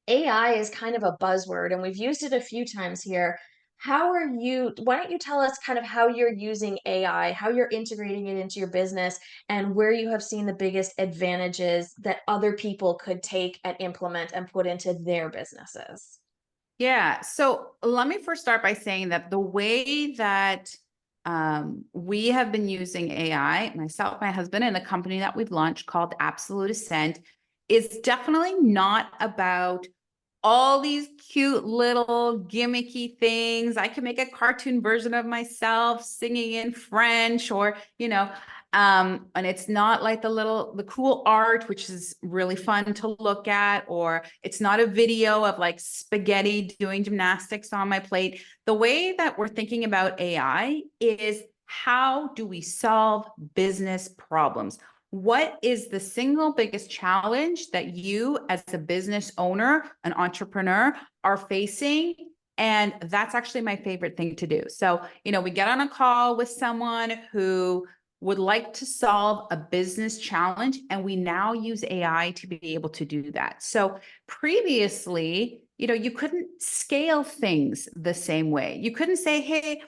Speaker 1: AI is kind of a buzzword and we've used it a few times here. Why don't you tell us kind of how you're using AI, how you're integrating it into your business, and where you have seen the biggest advantages that other people could take and implement and put into their businesses?
Speaker 2: Yeah. So let me first start by saying that the way that we have been using AI, myself, my husband, and the company that we've launched called Absolute Ascent, is definitely not about all these cute little gimmicky things. I can make a cartoon version of myself singing in French, or, and it's not like the cool art, which is really fun to look at, or it's not a video of like spaghetti doing gymnastics on my plate. The way that we're thinking about AI is, how do we solve business problems? What is the single biggest challenge that you as a business owner, an entrepreneur, are facing? And that's actually my favorite thing to do. So, we get on a call with someone who would like to solve a business challenge, and we now use AI to be able to do that. So previously, you couldn't scale things the same way. You couldn't say, hey,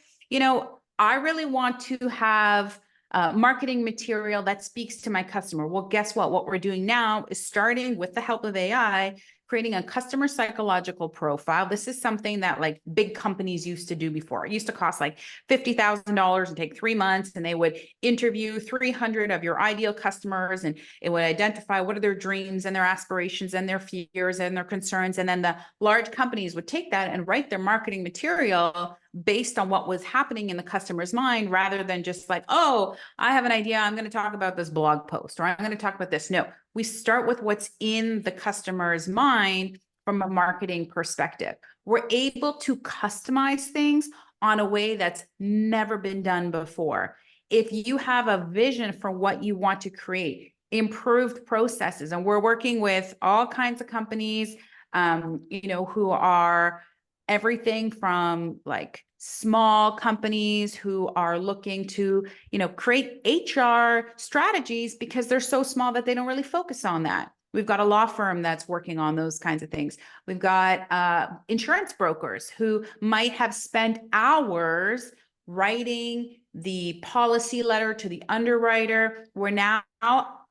Speaker 2: I really want to have marketing material that speaks to my customer. Well, guess what? What we're doing now is starting with the help of AI, creating a customer psychological profile. This is something that like big companies used to do before. It used to cost like $50,000 and take 3 months, and they would interview 300 of your ideal customers, and it would identify what are their dreams and their aspirations and their fears and their concerns. And then the large companies would take that and write their marketing material based on what was happening in the customer's mind, rather than just like, oh, I have an idea, I'm going to talk about this blog post, or I'm going to talk about this. No, we start with what's in the customer's mind from a marketing perspective. We're able to customize things on a way that's never been done before. If you have a vision for what you want to create, improved processes, and we're working with all kinds of companies, who are everything from like small companies who are looking to, create HR strategies because they're so small that they don't really focus on that. We've got a law firm that's working on those kinds of things. We've got insurance brokers who might have spent hours writing the policy letter to the underwriter. We're now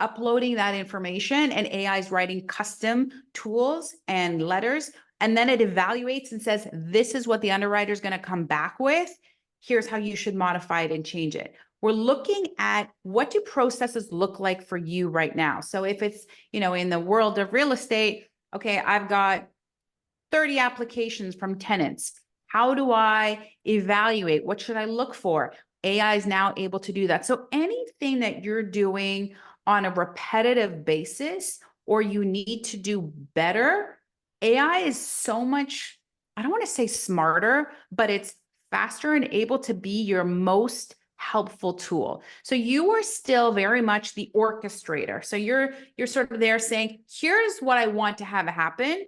Speaker 2: uploading that information, and AI is writing custom tools and letters, and then it evaluates and says, this is what the underwriter is going to come back with. Here's how you should modify it and change it. We're looking at what do processes look like for you right now. So if it's, in the world of real estate, okay, I've got 30 applications from tenants. How do I evaluate? What should I look for? AI is now able to do that. So anything that you're doing on a repetitive basis or you need to do better, AI is so much, I don't want to say smarter, but it's faster and able to be your most helpful tool. So you are still very much the orchestrator. So you're sort of there saying, here's what I want to have happen.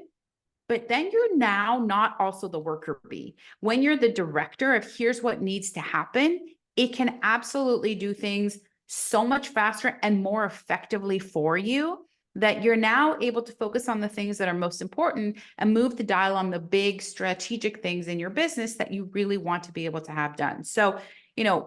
Speaker 2: But then you're now not also the worker bee. When you're the director of here's what needs to happen, it can absolutely do things so much faster and more effectively for you that you're now able to focus on the things that are most important and move the dial on the big strategic things in your business that you really want to be able to have done. So,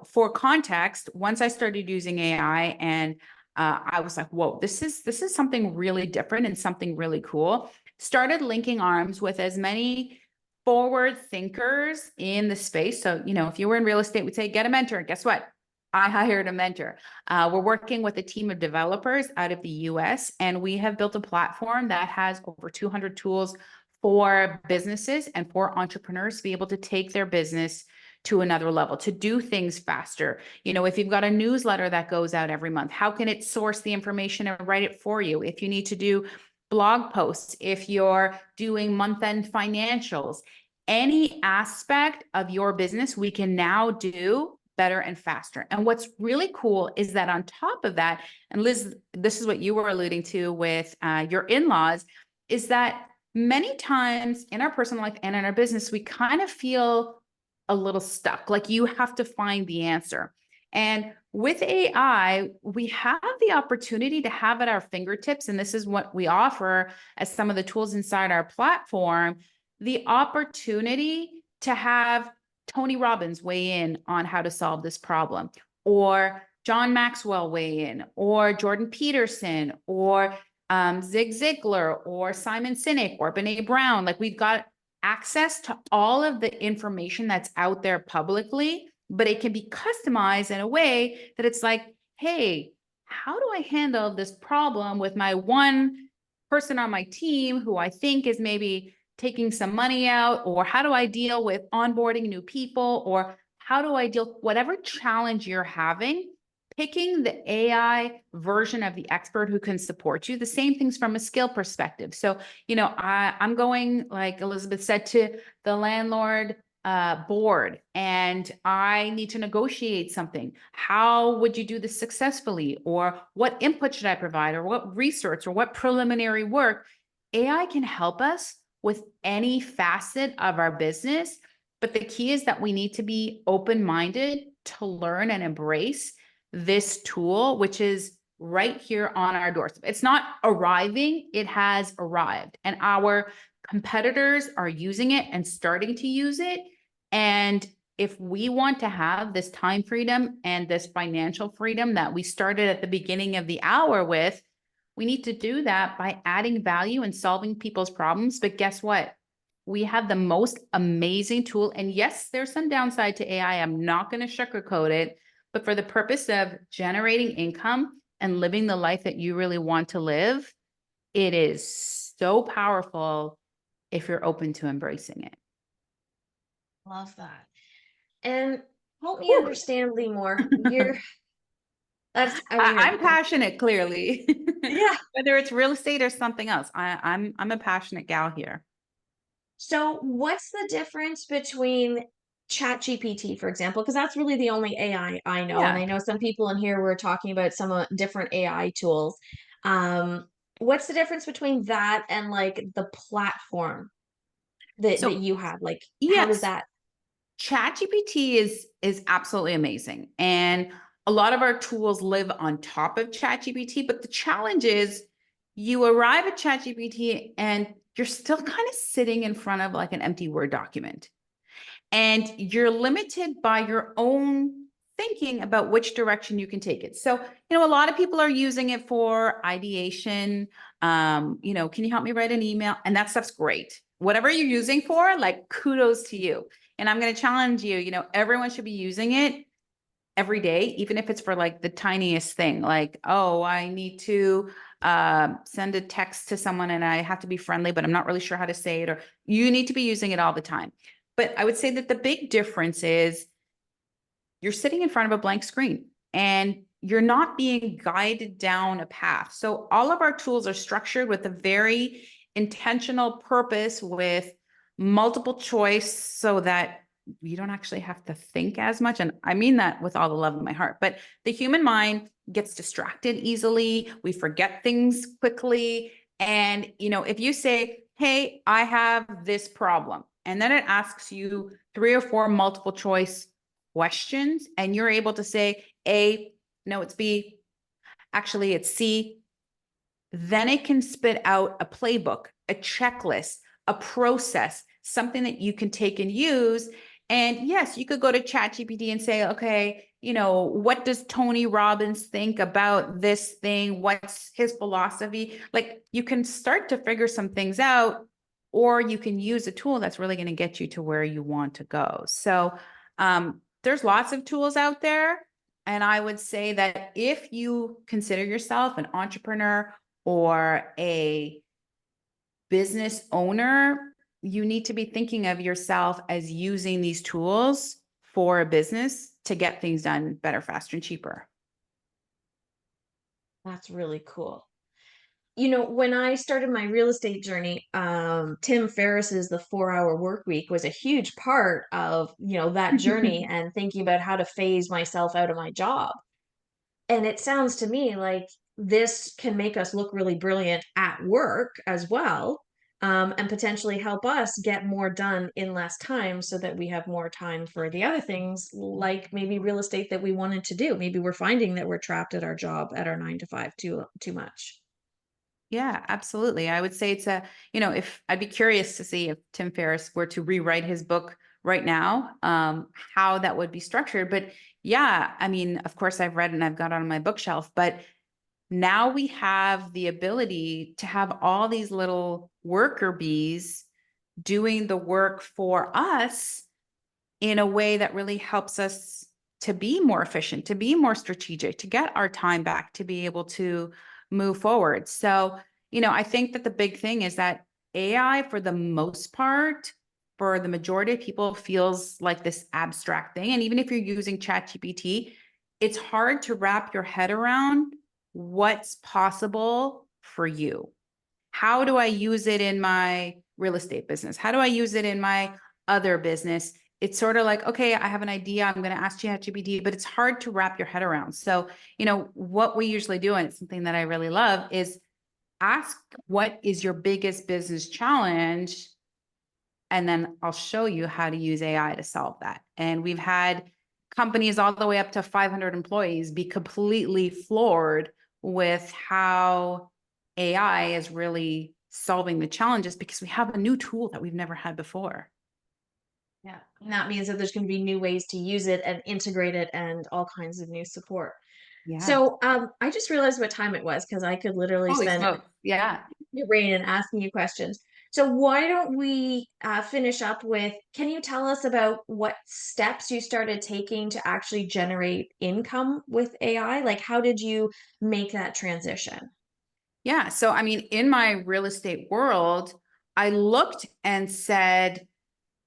Speaker 2: for context, once I started using AI and I was like, whoa, this is something really different and something really cool. Started linking arms with as many forward thinkers in the space. So, if you were in real estate, we'd say, get a mentor. Guess what? I hired a mentor. We're working with a team of developers out of the US, and we have built a platform that has over 200 tools for businesses and for entrepreneurs to be able to take their business to another level, to do things faster. If you've got a newsletter that goes out every month, how can it source the information and write it for you? If you need to do blog posts, if you're doing month-end financials, any aspect of your business, we can now do better and faster. And what's really cool is that on top of that, and Liz, this is what you were alluding to with your in-laws, is that many times in our personal life and in our business, we kind of feel a little stuck, like you have to find the answer. And with AI, we have the opportunity to have at our fingertips, and this is what we offer as some of the tools inside our platform, the opportunity to have Tony Robbins weigh in on how to solve this problem, or John Maxwell weigh in, or Jordan Peterson, or Zig Ziglar, or Simon Sinek, or Brené Brown. Like, we've got access to all of the information that's out there publicly, but it can be customized in a way that it's like, hey, how do I handle this problem with my one person on my team who I think is maybe taking some money out? Or how do I deal with onboarding new people? Or how do I deal, whatever challenge you're having, picking the AI version of the expert who can support you. The same things from a skill perspective. So, I'm going, like Elizabeth said, to the landlord board, and I need to negotiate something. How would you do this successfully? Or what input should I provide? Or what research or what preliminary work? AI can help us with any facet of our business. But the key is that we need to be open-minded to learn and embrace this tool, which is right here on our doorstep. It's not arriving, it has arrived. And our competitors are using it and starting to use it. And if we want to have this time freedom and this financial freedom that we started at the beginning of the hour with, we need to do that by adding value and solving people's problems. But guess what? We have the most amazing tool. And yes, there's some downside to AI. I'm not going to sugarcoat it, but for the purpose of generating income and living the life that you really want to live, it is so powerful if you're open to embracing it.
Speaker 1: Love that. And help me
Speaker 2: Whew.
Speaker 1: understand, Limor. You're that's I mean,
Speaker 2: I'm passionate, clearly.
Speaker 1: yeah.
Speaker 2: Whether it's real estate or something else, I'm a passionate gal here.
Speaker 1: So what's the difference between ChatGPT, for example? Because that's really the only AI I know. And
Speaker 2: Yeah.
Speaker 1: I know some people in here were talking about some different AI tools. Um, what's the difference between that and like the platform that
Speaker 2: So
Speaker 1: you have? Like, how does
Speaker 2: yes,
Speaker 1: that?
Speaker 2: ChatGPT is absolutely amazing. And a lot of our tools live on top of ChatGPT, but the challenge is you arrive at ChatGPT and you're still kind of sitting in front of like an empty Word document. And you're limited by your own thinking about which direction you can take it. So, a lot of people are using it for ideation. Can you help me write an email? And that stuff's great. Whatever you're using for, like, kudos to you. And I'm going to challenge you, everyone should be using it every day, even if it's for like the tiniest thing, like, oh, I need to send a text to someone and I have to be friendly, but I'm not really sure how to say it, or you need to be using it all the time. But I would say that the big difference is you're sitting in front of a blank screen and you're not being guided down a path. So all of our tools are structured with a very intentional purpose, with multiple choice, so that you don't actually have to think as much. And I mean that with all the love in my heart. But the human mind gets distracted easily. We forget things quickly. And, if you say, hey, I have this problem, and then it asks you 3 or 4 multiple choice questions, and you're able to say A, no, it's B, actually it's C, then it can spit out a playbook, a checklist, a process, something that you can take and use. And yes, you could go to ChatGPT and say, okay, what does Tony Robbins think about this thing? What's his philosophy? Like, you can start to figure some things out, or you can use a tool that's really going to get you to where you want to go. So there's lots of tools out there. And I would say that if you consider yourself an entrepreneur or a business owner, you need to be thinking of yourself as using these tools for a business to get things done better, faster, and cheaper.
Speaker 1: That's really cool. When I started my real estate journey, Tim Ferriss's The 4 Hour Work Week was a huge part of, that journey and thinking about how to phase myself out of my job. And it sounds to me like this can make us look really brilliant at work as well, and potentially help us get more done in less time so that we have more time for the other things, like maybe real estate that we wanted to do. Maybe we're finding that we're trapped at our job at our 9 to 5 too much.
Speaker 2: Yeah, absolutely. I would say if I'd be curious to see if Tim Ferriss were to rewrite his book right now, how that would be structured. But yeah, I mean, of course, I've read and I've got it on my bookshelf, but now we have the ability to have all these little worker bees doing the work for us in a way that really helps us to be more efficient, to be more strategic, to get our time back, to be able to move forward. So, I think that the big thing is that AI, for the most part, for the majority of people, feels like this abstract thing. And even if you're using ChatGPT, it's hard to wrap your head around what's possible for you. How do I use it in my real estate business? How do I use it in my other business? It's sort of like, okay, I have an idea. I'm going to ask ChatGPT, but it's hard to wrap your head around. So, what we usually do, and it's something that I really love, is ask what is your biggest business challenge, and then I'll show you how to use AI to solve that. And we've had companies all the way up to 500 employees be completely floored with how AI is really solving the challenges because we have a new tool that we've never had before.
Speaker 1: Yeah. And that means that there's going to be new ways to use it and integrate it and all kinds of new support.
Speaker 2: Yeah.
Speaker 1: So I just realized what time it was because I could literally
Speaker 2: Holy
Speaker 1: spend
Speaker 2: smokes. Yeah.
Speaker 1: your brain and asking you questions. So why don't we finish up with, can you tell us about what steps you started taking to actually generate income with AI? Like, how did you make that transition?
Speaker 2: Yeah. So, I mean, in my real estate world, I looked and said,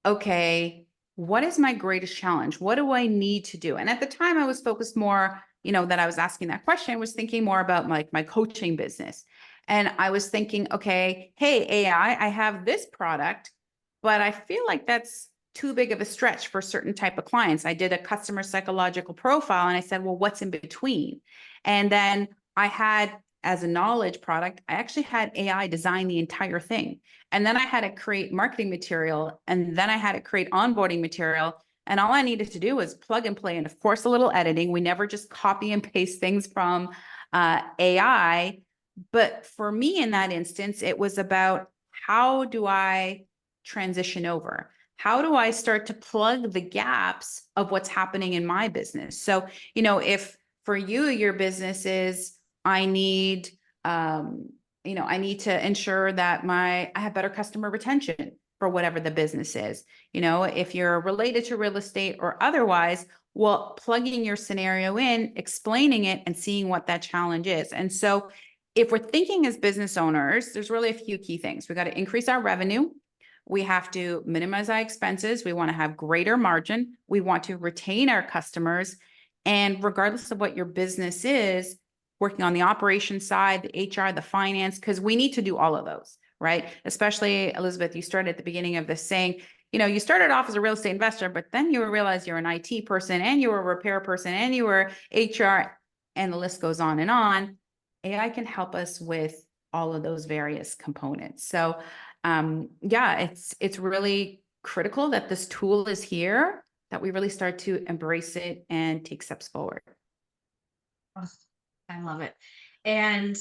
Speaker 2: okay, what is my greatest challenge? What do I need to do? And at the time I was focused more, that I was asking that question, I was thinking more about my coaching business. And I was thinking, okay, hey, AI, I have this product, but I feel like that's too big of a stretch for certain type of clients. I did a customer psychological profile and I said, well, what's in between? And then I had, as a knowledge product, I actually had AI design the entire thing. And then I had to create marketing material. And then I had to create onboarding material. And all I needed to do was plug and play. And of course, a little editing. We never just copy and paste things from AI. But for me in that instance, it was about how do I transition over? How do I start to plug the gaps of what's happening in my business? So, if for you, your business is, I need, I need to ensure that I have better customer retention for whatever the business is. If you're related to real estate or otherwise, well, plugging your scenario in, explaining it, and seeing what that challenge is. And so, if we're thinking as business owners, there's really a few key things. We got to increase our revenue. We have to minimize our expenses. We want to have greater margin. We want to retain our customers. And regardless of what your business is, working on the operations side, the HR, the finance, because we need to do all of those, right? Especially, Elizabeth, you started at the beginning of this saying, you started off as a real estate investor, but then you realize you're an IT person and you were a repair person and you were HR, and the list goes on and on. AI can help us with all of those various components. So yeah, it's really critical that this tool is here, that we really start to embrace it and take steps forward.
Speaker 1: Oh, I love it. And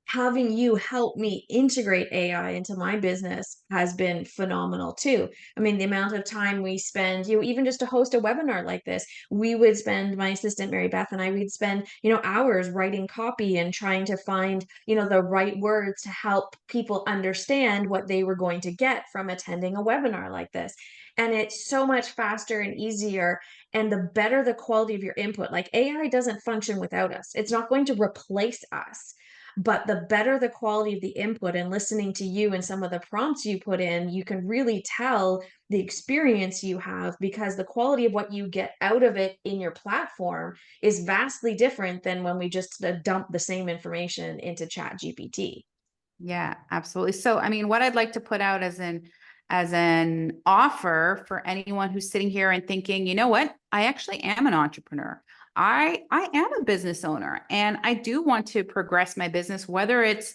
Speaker 1: having you help me integrate AI into my business has been phenomenal too. I mean, the amount of time we spend, even just to host a webinar like this, we would spend, my assistant Mary Beth and I, we'd spend, hours writing copy and trying to find, the right words to help people understand what they were going to get from attending a webinar like this. And it's so much faster and easier. And the better the quality of your input, like AI doesn't function without us. It's not going to replace us, but the better the quality of the input and listening to you and some of the prompts you put in, you can really tell the experience you have, because the quality of what you get out of it in your platform is vastly different than when we just dump the same information into ChatGPT.
Speaker 2: Yeah, absolutely. So, I mean, what I'd like to put out as an offer for anyone who's sitting here and thinking, you know what, I actually am an entrepreneur. I am a business owner and I do want to progress my business, whether it's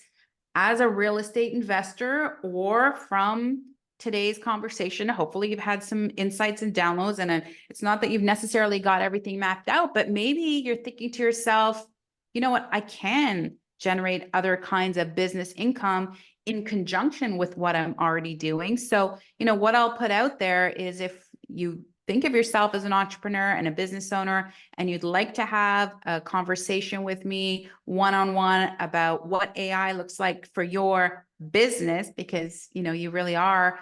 Speaker 2: as a real estate investor or from today's conversation. Hopefully you've had some insights and downloads, and it's not that you've necessarily got everything mapped out, but maybe you're thinking to yourself, you know what, I can generate other kinds of business income in conjunction with what I'm already doing. So, what I'll put out there is, if you think of yourself as an entrepreneur and a business owner, and you'd like to have a conversation with me one-on-one about what AI looks like for your business, because, you really are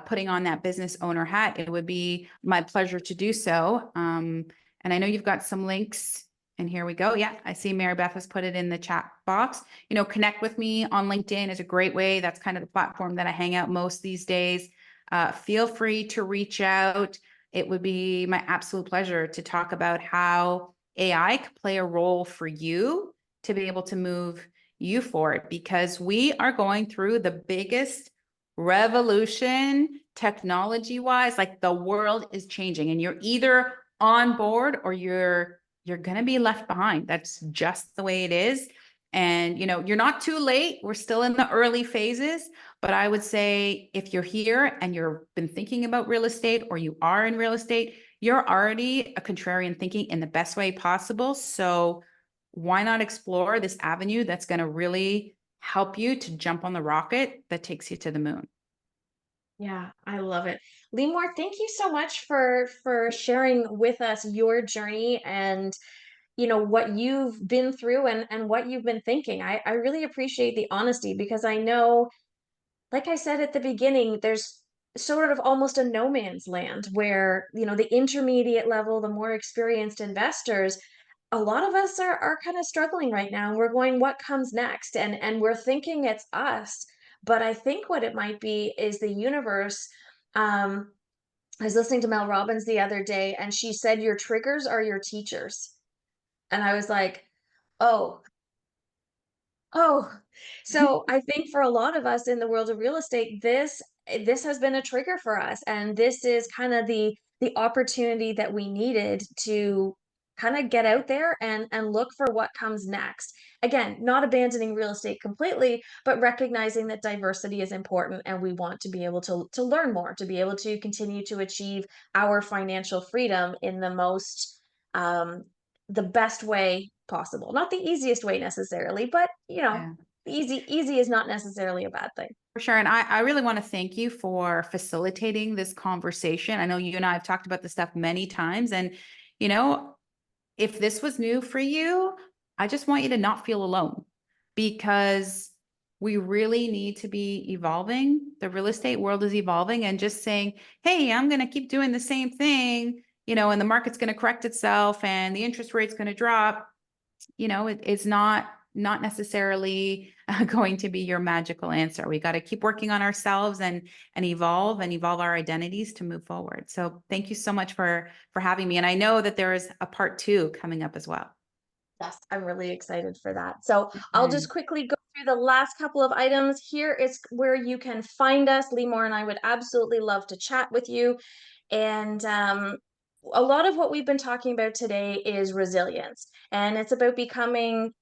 Speaker 2: putting on that business owner hat, it would be my pleasure to do so. And I know you've got some links. And here we go. Yeah, I see Mary Beth has put it in the chat box. Connect with me on LinkedIn is a great way. That's kind of the platform that I hang out most these days. Feel free to reach out. It would be my absolute pleasure to talk about how AI could play a role for you to be able to move you forward, because we are going through the biggest revolution technology-wise. Like, the world is changing, and you're either on board or you're going to be left behind. That's just the way it is. And, you're not too late. We're still in the early phases, but I would say if you're here and you've been thinking about real estate or you are in real estate, you're already a contrarian thinking in the best way possible. So why not explore this avenue that's going to really help you to jump on the rocket that takes you to the moon?
Speaker 1: Yeah, I love it. Limor, thank you so much for sharing with us your journey and what you've been through and what you've been thinking. I really appreciate the honesty because I know, like I said at the beginning, there's sort of almost a no man's land where, the intermediate level, the more experienced investors, a lot of us are kind of struggling right now. We're going, what comes next? And we're thinking it's us. But I think what it might be is the universe. I was listening to Mel Robbins the other day, and she said, your triggers are your teachers. And I was like, oh, oh, so I think for a lot of us in the world of real estate, this has been a trigger for us, and this is kind of the opportunity that we needed to kind of get out there and look for what comes next. Again, not abandoning real estate completely, but recognizing that diversity is important, and we want to be able to learn more, to be able to continue to achieve our financial freedom in um, the best way possible. Not the easiest way necessarily, but
Speaker 2: Yeah.
Speaker 1: easy is not necessarily a bad thing.
Speaker 2: For sure. And I really want to thank you for facilitating this conversation. I know you and I have talked about this stuff many times. And, you know, if this was new for you, I just want you to not feel alone because we really need to be evolving. The real estate world is evolving, and just saying, hey, I'm going to keep doing the same thing, and the market's going to correct itself and the interest rate's going to drop, it's not necessarily going to be your magical answer. We got to keep working on ourselves and evolve our identities to move forward. So thank you so much for having me. And I know that there is a part 2 coming up as well.
Speaker 1: Yes, I'm really excited for that. So I'll just
Speaker 2: Mhm.
Speaker 1: quickly go through the last couple of items. Here is where you can find us. Limor and I would absolutely love to chat with you. And a lot of what we've been talking about today is resilience. And it's about becoming,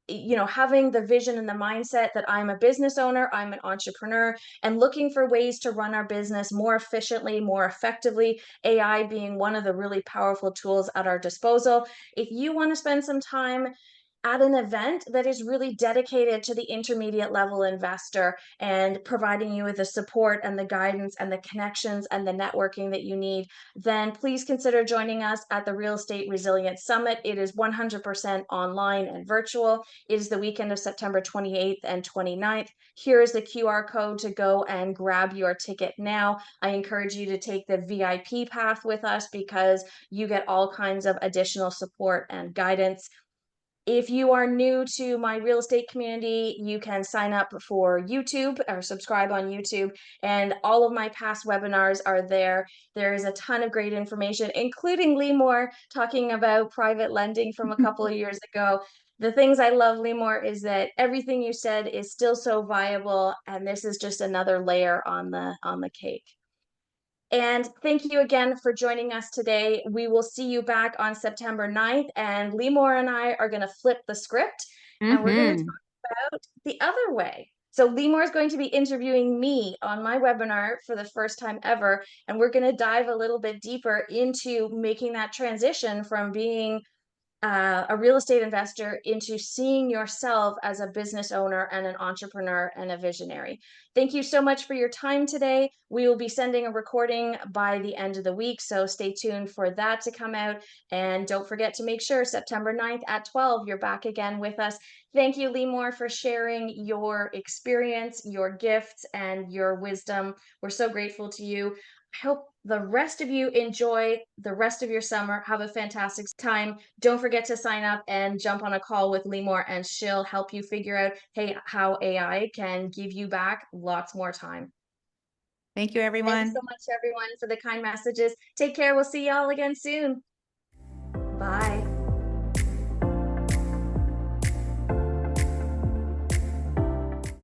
Speaker 1: having the vision and the mindset that I'm a business owner, I'm an entrepreneur, and looking for ways to run our business more efficiently, more effectively, AI being one of the really powerful tools at our disposal. If you want to spend some time at an event that is really dedicated to the intermediate level investor and providing you with the support and the guidance and the connections and the networking that you need, then please consider joining us at the Real Estate Resilience Summit. It is 100% online and virtual. It is the weekend of September 28th and 29th. Here is the QR code to go and grab your ticket now. I encourage you to take the VIP path with us because you get all kinds of additional support and guidance. If you are new to my real estate community, you can sign up for YouTube or subscribe on YouTube, and all of my past webinars are there. There is a ton of great information, including Limor talking about private lending from a couple of years ago. The things I love, Limor, is that everything you said is still so viable, and this is just another layer on the cake. And thank you again for joining us today. We will see you back on September 9th, and Limor and I are going to flip the script and we're going to
Speaker 2: Mhm.
Speaker 1: talk about the other way. So Limor is going to be interviewing me on my webinar for the first time ever, and we're going to dive a little bit deeper into making that transition from being a real estate investor into seeing yourself as a business owner and an entrepreneur and a visionary. Thank you so much for your time today. We will be sending a recording by the end of the week, so stay tuned for that to come out. And don't forget to make sure September 9th at 12, you're back again with us. Thank you, Limor, for sharing your experience, your gifts, and your wisdom. We're so grateful to you. I hope the rest of you enjoy the rest of your summer. Have a fantastic time. Don't forget to sign up and jump on a call with Limor, and she'll help you figure out, hey, how AI can give you back lots more time.
Speaker 2: Thank you,
Speaker 1: Thanks so
Speaker 2: everyone.
Speaker 1: much, everyone, for the kind messages. Take care. We'll see y'all again soon. Bye.